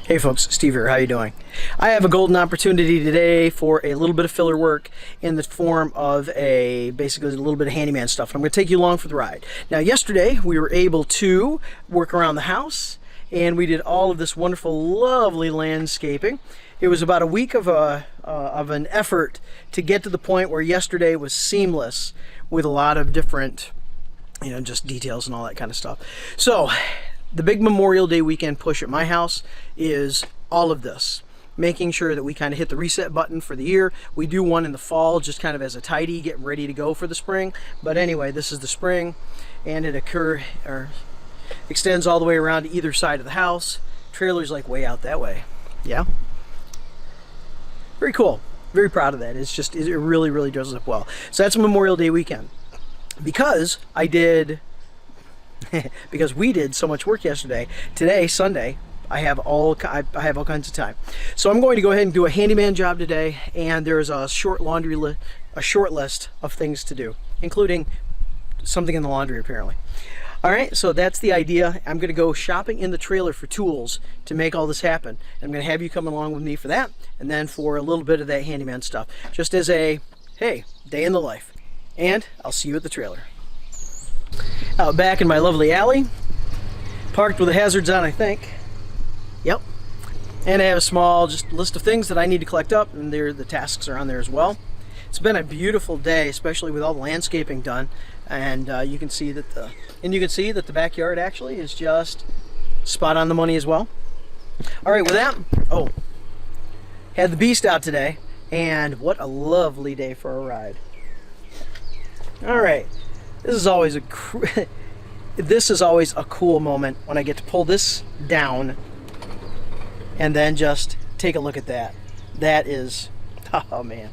Hey folks, Steve here. How you doing? I have a golden opportunity today for a little bit of filler work in the form of basically a little bit of handyman stuff. I'm going to take you along for the ride. Now yesterday we were able to work around the house and we did all of this wonderful, lovely landscaping. It was about a week of an effort to get to the point where yesterday was seamless with a lot of different, just details and all that kind of stuff. So the big Memorial Day weekend push at my house is all of this, making sure that we kind of hit the reset button for the year. We do one in the fall just kind of as a tidy, getting ready to go for the spring. But anyway, this is the spring, and it extends all the way around to either side of the house. Trailer's like way out that way. Yeah. Very cool. Very proud of that. It really, really does up well. So that's Memorial Day weekend. Because we did so much work yesterday, today, Sunday, I have all kinds of time. So I'm going to go ahead and do a handyman job today, and there's a short list of things to do, including something in the laundry apparently. All right, so that's the idea. I'm going to go shopping in the trailer for tools to make all this happen. I'm going to have you come along with me for that, and then for a little bit of that handyman stuff, just as a, hey, day in the life. And I'll see you at the trailer. Out back in my lovely alley, parked with the hazards on, I think. Yep. And I have a small list of things that I need to collect up, and the tasks are on there as well. It's been a beautiful day, especially with all the landscaping done, and you can see that the backyard actually is just spot on the money as well. All right, with that, had the beast out today, and what a lovely day for a ride. All right. This is always a cool moment when I get to pull this down and then just take a look at that. That is, oh man.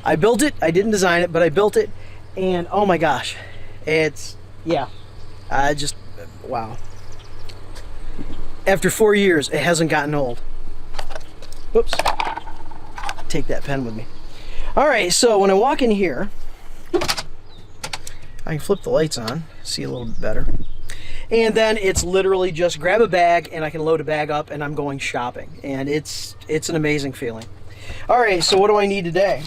I built it. I didn't design it, but I built it, and oh my gosh, wow. After 4 years, it hasn't gotten old. Whoops. Take that pen with me. All right, so when I walk in here, I can flip the lights on, see a little bit better. And then it's literally just grab a bag and I can load a bag up and I'm going shopping. And it's an amazing feeling. All right, so what do I need today?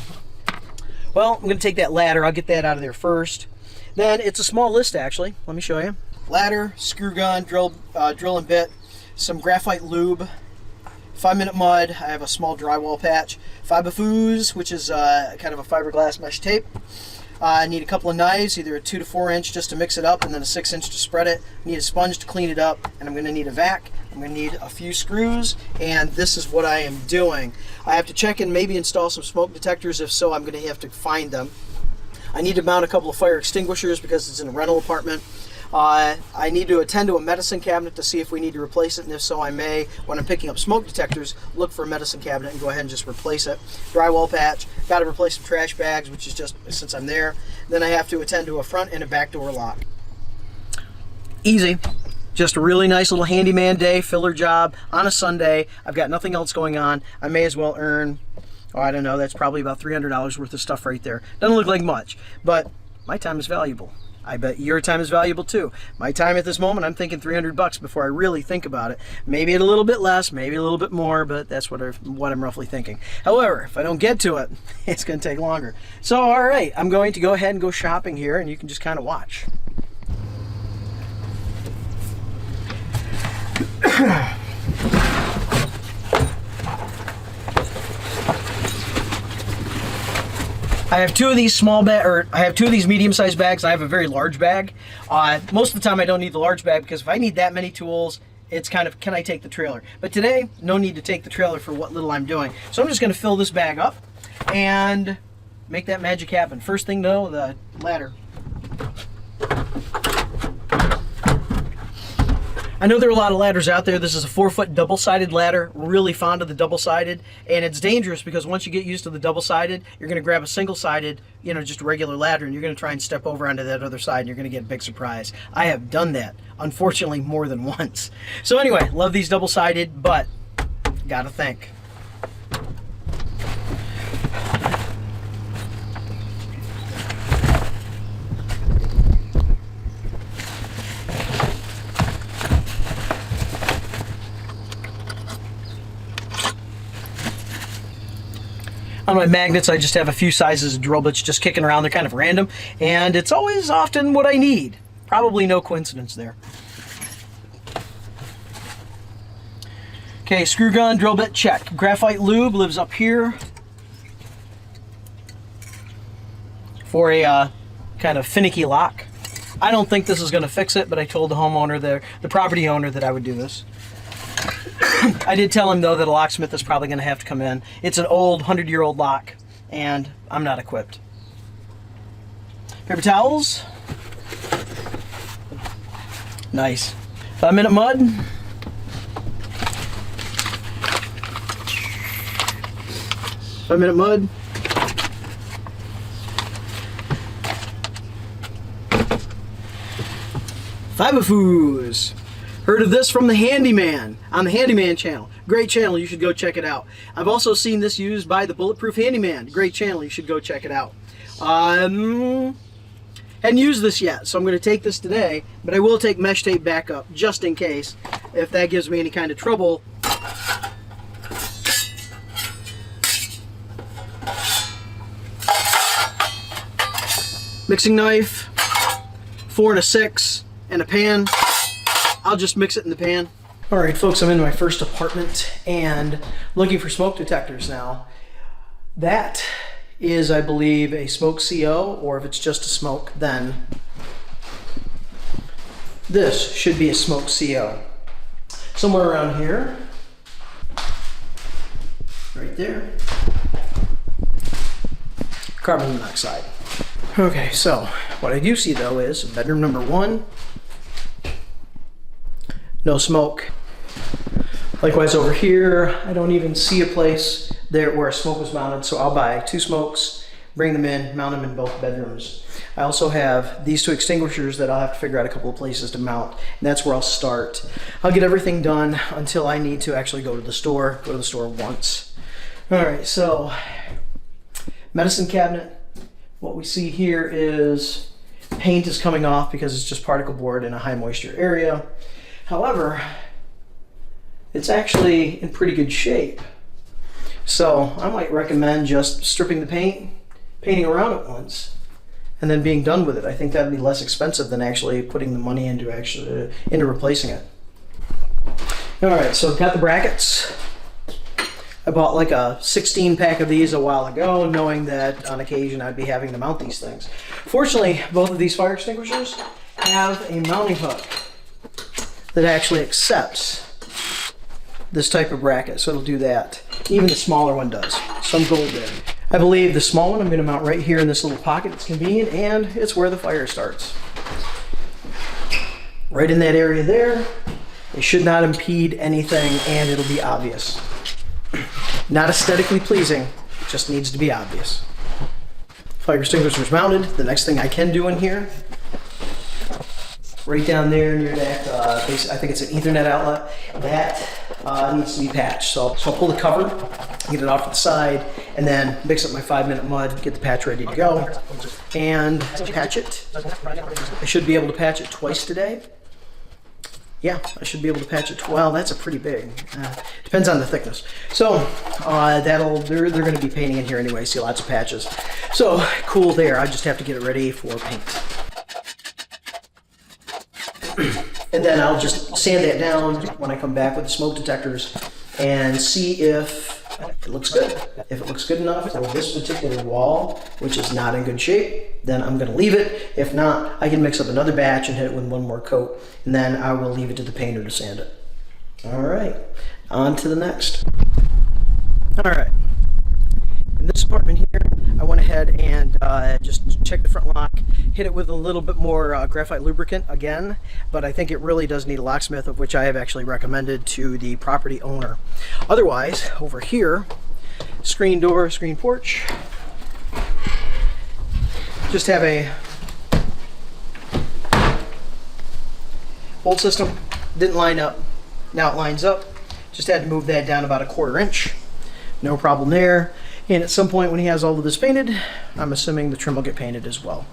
Well, I'm gonna take that ladder. I'll get that out of there first. Then it's a small list actually. Let me show you. Ladder, screw gun, drill and bit, some graphite lube, 5-minute mud. I have a small drywall patch, Fibofuse, which is kind of a fiberglass mesh tape. I need a couple of knives, either a 2 to 4 inch just to mix it up, and then a 6 inch to spread it. I need a sponge to clean it up, and I'm going to need a vac. I'm going to need a few screws, and this is what I am doing. I have to check and maybe install some smoke detectors. If so, I'm going to have to find them. I need to mount a couple of fire extinguishers because it's in a rental apartment. I need to attend to a medicine cabinet to see if we need to replace it, and if so, I may, when I'm picking up smoke detectors, look for a medicine cabinet and go ahead and just replace it. Drywall patch, got to replace some trash bags, which is just since I'm there. Then I have to attend to a front and a back door lock. Easy. Just a really nice little handyman day, filler job on a Sunday. I've got nothing else going on. I may as well earn, I don't know, that's probably about $300 worth of stuff right there. Doesn't look like much, but my time is valuable. I bet your time is valuable too. My time at this moment, I'm thinking $300 before I really think about it. Maybe a little bit less, maybe a little bit more, but that's what I'm roughly thinking. However, if I don't get to it, it's going to take longer. So, all right, I'm going to go ahead and go shopping here, and you can just kind of watch. I have two of these medium-sized bags. I have a very large bag. Most of the time I don't need the large bag because if I need that many tools, it's kind of, can I take the trailer? But today, no need to take the trailer for what little I'm doing. So I'm just gonna fill this bag up and make that magic happen. First thing though, the ladder. I know there are a lot of ladders out there. This is a 4-foot double-sided ladder. Really fond of the double-sided, and it's dangerous because once you get used to the double-sided, you're going to grab a single-sided, just a regular ladder, and you're going to try and step over onto that other side, and you're going to get a big surprise. I have done that, unfortunately, more than once. So anyway, love these double-sided, but gotta think. On my magnets, I just have a few sizes of drill bits just kicking around. They're kind of random, and it's always often what I need. Probably no coincidence there. Okay, screw gun, drill bit, check. Graphite lube lives up here for a kind of finicky lock. I don't think this is going to fix it, but I told the homeowner, the property owner, that I would do this. I did tell him, though, that a locksmith is probably going to have to come in. It's an old, 100-year-old lock, and I'm not equipped. Paper towels. Nice. 5-minute mud. Five-minute mud. Fiberfoos. Heard of this from the Handyman on the Handyman channel. Great channel, you should go check it out. I've also seen this used by the Bulletproof Handyman. Great channel, you should go check it out. Hadn't used this yet, so I'm going to take this today, but I will take mesh tape backup just in case, if that gives me any kind of trouble. Mixing knife, 4 and a 6, and a pan. I'll just mix it in the pan. All right, folks, I'm in my first apartment and looking for smoke detectors now. That is, I believe, a smoke CO, or if it's just a smoke, then this should be a smoke CO. Somewhere around here, right there. Carbon monoxide. Okay, so what I do see, though, is bedroom number 1. No smoke. Likewise over here, I don't even see a place there where a smoke was mounted, so I'll buy 2 smokes, bring them in, mount them in both bedrooms. I also have these 2 extinguishers that I'll have to figure out a couple of places to mount, and that's where I'll start. I'll get everything done until I need to actually go to the store once. All right, so medicine cabinet. What we see here is paint is coming off because it's just particle board in a high moisture area. However, it's actually in pretty good shape. So I might recommend just stripping the paint, painting around it once, and then being done with it. I think that'd be less expensive than actually putting the money into replacing it. All right, so I've got the brackets. I bought like a 16 pack of these a while ago, knowing that on occasion I'd be having to mount these things. Fortunately, both of these fire extinguishers have a mounting hook that actually accepts this type of bracket, so it'll do that. Even the smaller one does. Some gold there. I believe the small one I'm going to mount right here in this little pocket. It's convenient, and it's where the fire starts. Right in that area there. It should not impede anything, and it'll be obvious. Not aesthetically pleasing, just needs to be obvious. Fire extinguisher's mounted. The next thing I can do in here, right down there near that, I think it's an Ethernet outlet, that needs to be patched. So I'll pull the cover, get it off to the side, and then mix up my 5-minute mud, get the patch ready to go, and patch it. I should be able to patch it twice today. Yeah, I should be able to patch it. Well, that's a pretty big. Depends on the thickness. So they're going to be painting in here anyway. See lots of patches. So cool there. I just have to get it ready for paint. And then I'll just sand that down when I come back with the smoke detectors and see if it looks good. If it looks good enough for this particular wall, which is not in good shape, then I'm going to leave it. If not, I can mix up another batch and hit it with one more coat, and then I will leave it to the painter to sand it. All right, on to the next. All right, in this apartment here, I went ahead and just checked the front lock, hit it with a little bit more graphite lubricant again, but I think it really does need a locksmith, of which I have actually recommended to the property owner. Otherwise, over here, screen door, screen porch, just have a bolt system, didn't line up, now it lines up, just had to move that down about 1/4 inch, no problem there. And at some point when he has all of this painted, I'm assuming the trim will get painted as well.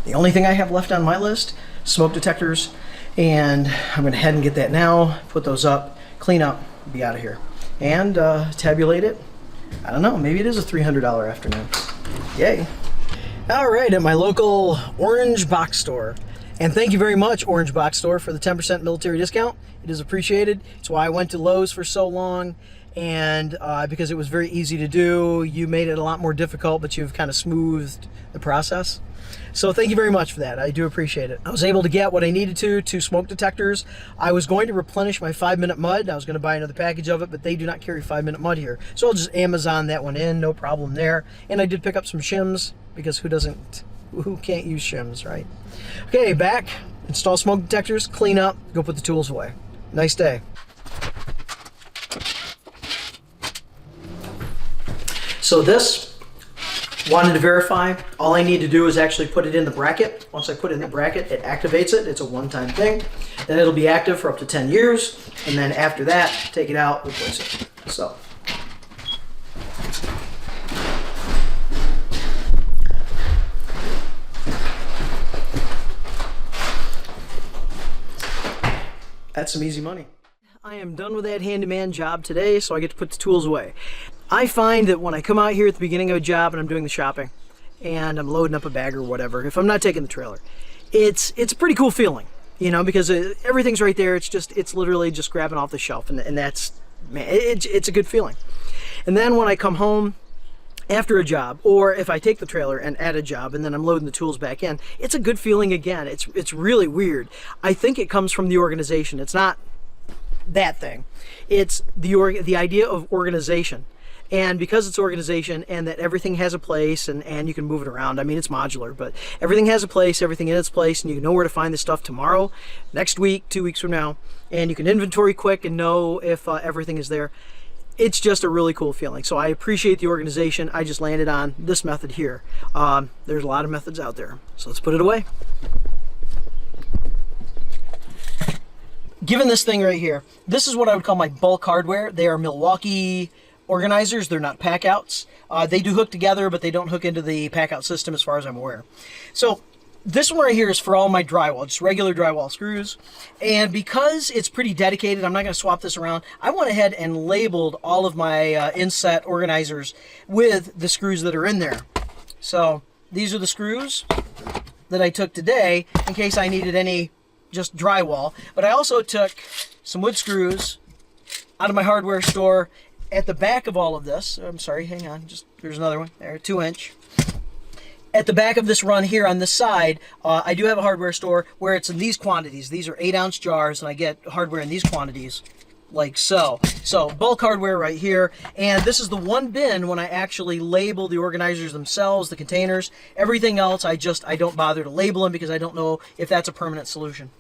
The only thing I have left on my list, smoke detectors, and I'm going to head and get that now, put those up, clean up, be out of here. And tabulate it, I don't know, maybe it is a $300 afternoon. Yay. All right, at my local Orange Box Store. And thank you very much, Orange Box Store, for the 10% military discount. It is appreciated. It's why I went to Lowe's for so long, and because it was very easy to do. You made it a lot more difficult, but you've kind of smoothed the process. So thank you very much for that. I do appreciate it. I was able to get what I needed to smoke detectors. I was going to replenish my 5-minute mud. I was going to buy another package of it, but they do not carry 5-minute mud here. So I'll just Amazon that one in, no problem there. And I did pick up some shims, because who can't use shims, right? Okay, back, install smoke detectors, clean up, go put the tools away. Nice day. So this, wanted to verify, all I need to do is actually put it in the bracket. Once I put it in the bracket, it activates it. It's a one-time thing. Then it'll be active for up to 10 years. And then after that, take it out, replace it. So. That's some easy money. I am done with that handyman job today, so I get to put the tools away. I find that when I come out here at the beginning of a job and I'm doing the shopping and I'm loading up a bag or whatever, if I'm not taking the trailer, it's a pretty cool feeling, you know, because everything's right there. It's literally just grabbing off the shelf, and that's, man, it's a good feeling. And then when I come home after a job, or if I take the trailer and add a job and then I'm loading the tools back in, it's a good feeling again. It's really weird. I think it comes from the organization. It's not that thing. It's the idea of organization. And because it's organization and that everything has a place and you can move it around. I mean, it's modular, but everything has a place, everything in its place, and you know where to find the stuff tomorrow, next week, 2 weeks from now, and you can inventory quick and know if everything is there. It's just a really cool feeling. So I appreciate the organization. I just landed on this method here. There's a lot of methods out there. So let's put it away. Given this thing right here, this is what I would call my bulk hardware. They are Milwaukee organizers. They're not pack outs. They do hook together, but they don't hook into the pack out system as far as I'm aware. So this one right here is for all my drywall, just regular drywall screws. And because it's pretty dedicated, I'm not going to swap this around. I went ahead and labeled all of my inset organizers with the screws that are in there. So these are the screws that I took today in case I needed any just drywall. But I also took some wood screws out of my hardware store at the back of all of this. I'm sorry, hang on, there's another one there, 2-inch. At the back of this run here on this side, I do have a hardware store where it's in these quantities. These are 8-ounce jars, and I get hardware in these quantities, like so. So bulk hardware right here, and this is the one bin when I actually label the organizers themselves, the containers. Everything else, I don't bother to label them because I don't know if that's a permanent solution.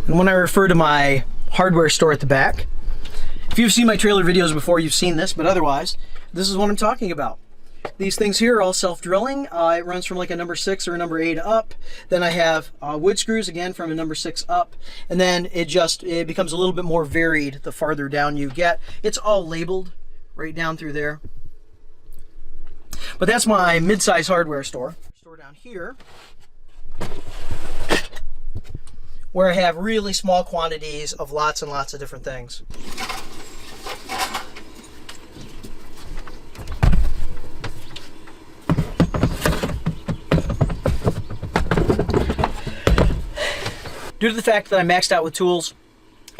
And when I refer to my hardware store at the back, if you've seen my trailer videos before, you've seen this, but otherwise, this is what I'm talking about. These things here are all self-drilling. It runs from like a number 6 or a number 8 up. Then I have wood screws, again, from a number 6 up. And then it becomes a little bit more varied the farther down you get. It's all labeled right down through there. But that's my mid-size hardware store. Store down here, where I have really small quantities of lots and lots of different things. Due to the fact that I maxed out with tools,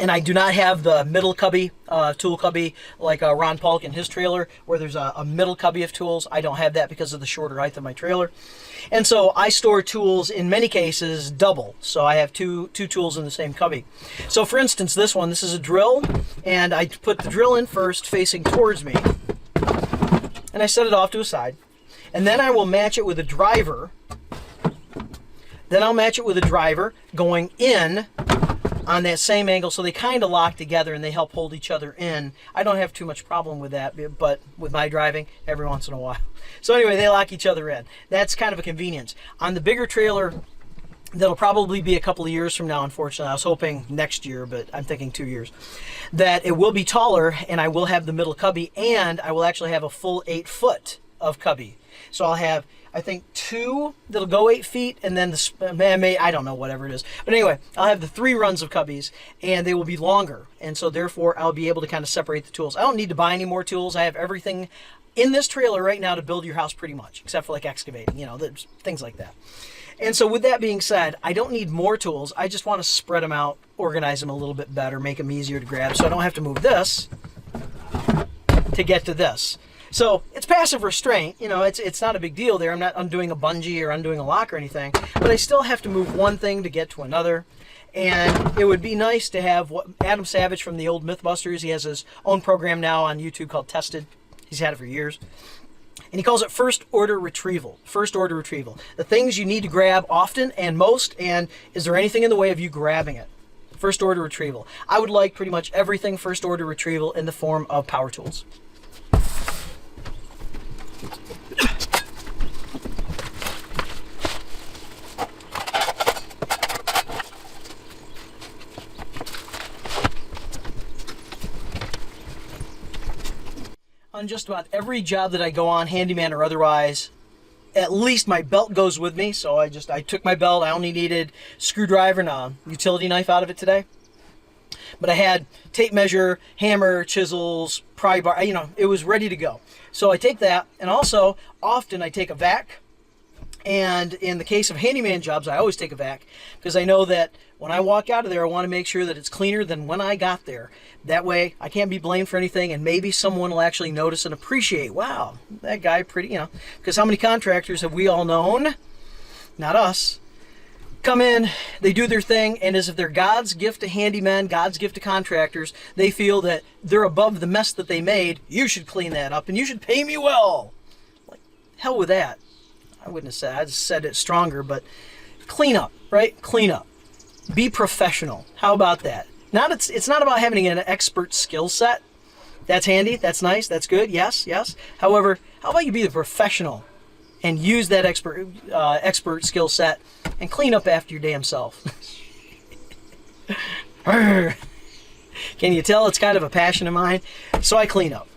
and I do not have the middle cubby, tool cubby, like Ron Polk in his trailer, where there's a middle cubby of tools. I don't have that because of the shorter height of my trailer. And so I store tools, in many cases, double. So I have two tools in the same cubby. So for instance, this is a drill, and I put the drill in first facing towards me, and I set it off to a side. And then I will match it with a driver. Then I'll match it with a driver going in on that same angle, so they kind of lock together and they help hold each other in. I don't have too much problem with that, but with my driving, every once in a while. So anyway, they lock each other in. That's kind of a convenience. On the bigger trailer, that'll probably be a couple of years from now, unfortunately. I was hoping next year, but I'm thinking 2 years. That it will be taller, and I will have the middle cubby, and I will actually have a full 8-foot of cubby. So I'll have, I think, 2 that'll go 8 feet, and then I don't know, whatever it is. But anyway, I'll have the 3 runs of cubbies, and they will be longer. And so therefore, I'll be able to kind of separate the tools. I don't need to buy any more tools. I have everything in this trailer right now to build your house pretty much, except for like excavating, you know, things like that. And so with that being said, I don't need more tools. I just want to spread them out, organize them a little bit better, make them easier to grab, so I don't have to move this to get to this. So it's passive restraint, you know, it's not a big deal there. I'm not undoing a bungee or undoing a lock or anything, but I still have to move one thing to get to another. And it would be nice to have what Adam Savage from the old Mythbusters, he has his own program now on YouTube called Tested. He's had it for years. And he calls it first order retrieval. First order retrieval. The things you need to grab often and most, and is there anything in the way of you grabbing it? First order retrieval. I would like pretty much everything first order retrieval in the form of power tools. On just about every job that I go on, handyman or otherwise, at least my belt goes with me. So I took my belt. I only needed a screwdriver and a utility knife out of it today. But I had tape measure, hammer, chisels, pry bar, you know, it was ready to go. So I take that, and also often I take a vac. And in the case of handyman jobs, I always take a vac because I know that when I walk out of there, I want to make sure that it's cleaner than when I got there. That way, I can't be blamed for anything, and maybe someone will actually notice and appreciate, wow, that guy pretty, you know, because how many contractors have we all known, not us, come in, they do their thing, and as if they're God's gift to handymen, God's gift to contractors, they feel that they're above the mess that they made. You should clean that up, and you should pay me well. Like, hell with that. I wouldn't have said, I just said it stronger, but clean up, right? Clean up. Be professional. How about that? It's not about having an expert skill set. That's handy, that's nice, that's good, yes, yes. However, how about you be the professional and use that expert skill set and clean up after your damn self? Can you tell it's kind of a passion of mine? So I clean up.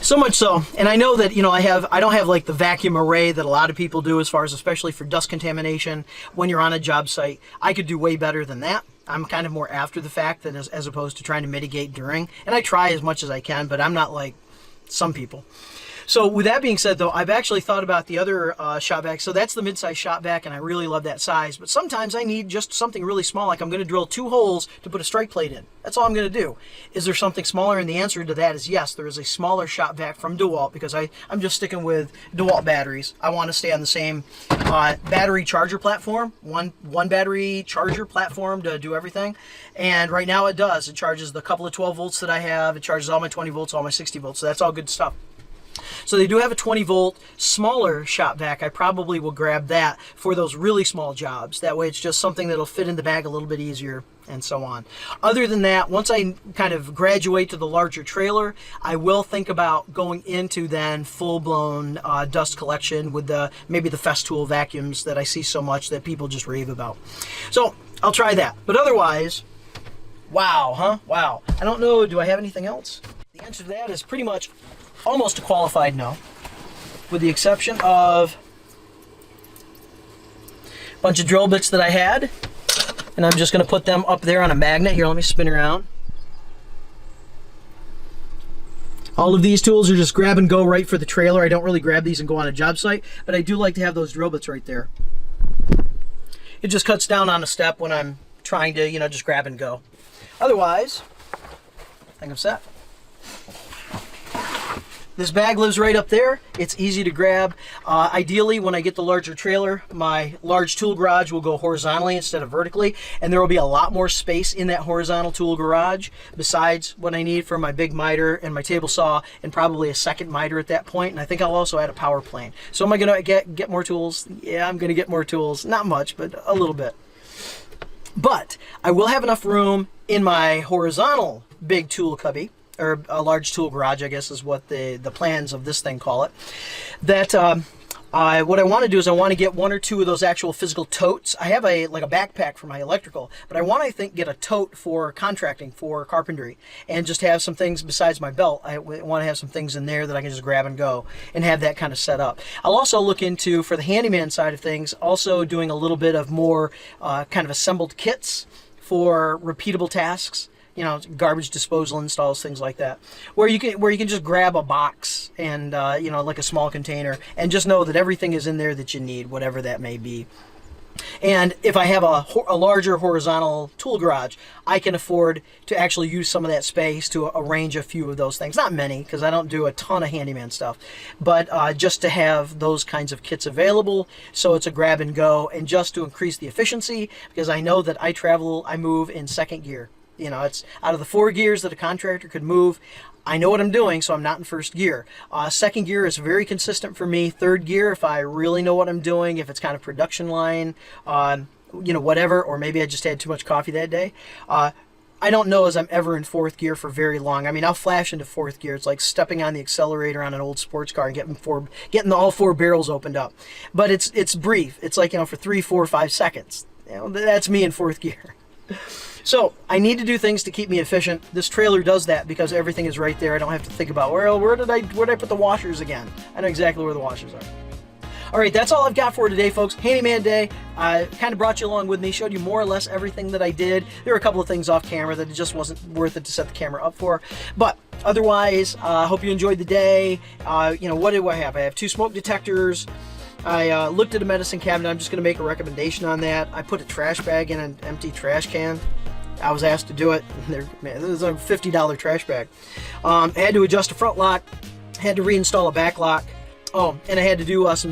So much so, and I know that, you know, I don't have like the vacuum array that a lot of people do as far as, especially for dust contamination when you're on a job site. I could do way better than that. I'm kind of more after the fact than as opposed to trying to mitigate during. And I try as much as I can, but I'm not like some people. So with that being said, though, I've actually thought about the other shop vac. So that's the mid-size shop vac, and I really love that size. But sometimes I need just something really small, like I'm going to drill 2 holes to put a strike plate in. That's all I'm going to do. Is there something smaller? And the answer to that is yes. There is a smaller shop vac from DeWalt, because I'm just sticking with DeWalt batteries. I want to stay on the same battery charger platform, one battery charger platform to do everything. And right now it does. It charges the couple of 12 volts that I have. It charges all my 20 volts, all my 60 volts. So that's all good stuff. So they do have a 20 volt smaller shop vac. I probably will grab that for those really small jobs. That way it's just something that'll fit in the bag a little bit easier, and so on. Other than that, once I kind of graduate to the larger trailer, I will think about going into then full-blown dust collection with maybe the Festool vacuums that I see so much that people just rave about. So I'll try that. But otherwise, wow, huh? Wow. I don't know, do I have anything else? The answer to that is pretty much almost a qualified no, with the exception of a bunch of drill bits that I had, and I'm just going to put them up there on a magnet. Here, let me spin around. All of these tools are just grab and go right for the trailer. I don't really grab these and go on a job site, but I do like to have those drill bits right there. It just cuts down on a step when I'm trying to, you know, just grab and go. Otherwise, I think I'm set. This bag lives right up there. It's easy to grab. Ideally, when I get the larger trailer, my large tool garage will go horizontally instead of vertically, and there will be a lot more space in that horizontal tool garage besides what I need for my big miter and my table saw, and probably a second miter at that point. And I think I'll also add a power plane. So am I going to get more tools? Yeah, I'm going to get more tools. Not much, but a little bit. But I will have enough room in my horizontal big tool cubby, or a large tool garage, I guess is what the plans of this thing call it, that What I want to do is I want to get 1 or 2 of those actual physical totes. I have like a backpack for my electrical, but I want to, I think, get a tote for contracting, for carpentry, and just have some things besides my belt. I want to have some things in there that I can just grab and go and have that kind of set up. I'll also look into, for the handyman side of things, also doing a little bit of more kind of assembled kits for repeatable tasks. You know, garbage disposal installs, things like that, where you can just grab a box and you know, like a small container, and just know that everything is in there that you need, whatever that may be. And if I have a larger horizontal tool garage, I can afford to actually use some of that space to arrange a few of those things. Not many, because I don't do a ton of handyman stuff, but just to have those kinds of kits available, so it's a grab and go, and just to increase the efficiency, because I know that I move in second gear. You know, it's out of the 4 gears that a contractor could move. I know what I'm doing, so I'm not in first gear. Second gear is very consistent for me. Third gear, if I really know what I'm doing, if it's kind of production line, you know, whatever, or maybe I just had too much coffee that day. I don't know as I'm ever in fourth gear for very long. I mean, I'll flash into fourth gear. It's like stepping on the accelerator on an old sports car and getting all 4 barrels opened up. But it's brief. It's like, you know, for 3, 4, 5 seconds. You know, that's me in fourth gear. So I need to do things to keep me efficient. This trailer does that because everything is right there. I don't have to think about, well, where did I put the washers again? I know exactly where the washers are. All right, that's all I've got for today, folks. Handyman Day. I kind of brought you along with me, showed you more or less everything that I did. There were a couple of things off camera that it just wasn't worth it to set the camera up for. But otherwise, I hope you enjoyed the day. You know, what do I have? I have 2 smoke detectors. I looked at a medicine cabinet. I'm just going to make a recommendation on that. I put a trash bag in an empty trash can. I was asked to do it. Man, this is a $50 trash bag. I had to adjust a front lock. Had to reinstall a back lock. Oh, and I had to do just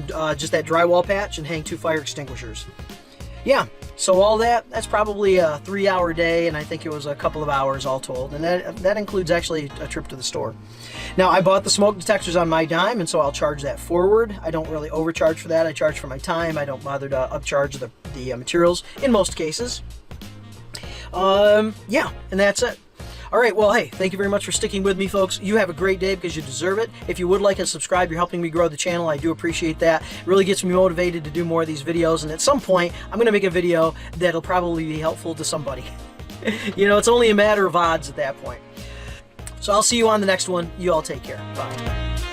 that drywall patch and hang 2 fire extinguishers. Yeah, so all that's probably a 3-hour day, and I think it was a couple of hours all told. And that includes actually a trip to the store. Now, I bought the smoke detectors on my dime, and so I'll charge that forward. I don't really overcharge for that. I charge for my time. I don't bother to upcharge the materials in most cases. Yeah, and that's it. All right, well, hey, thank you very much for sticking with me, folks. You have a great day because you deserve it. If you would like to subscribe, you're helping me grow the channel. I do appreciate that. It really gets me motivated to do more of these videos, and at some point, I'm going to make a video that'll probably be helpful to somebody. You know, it's only a matter of odds at that point. So I'll see you on the next one. You all take care. Bye.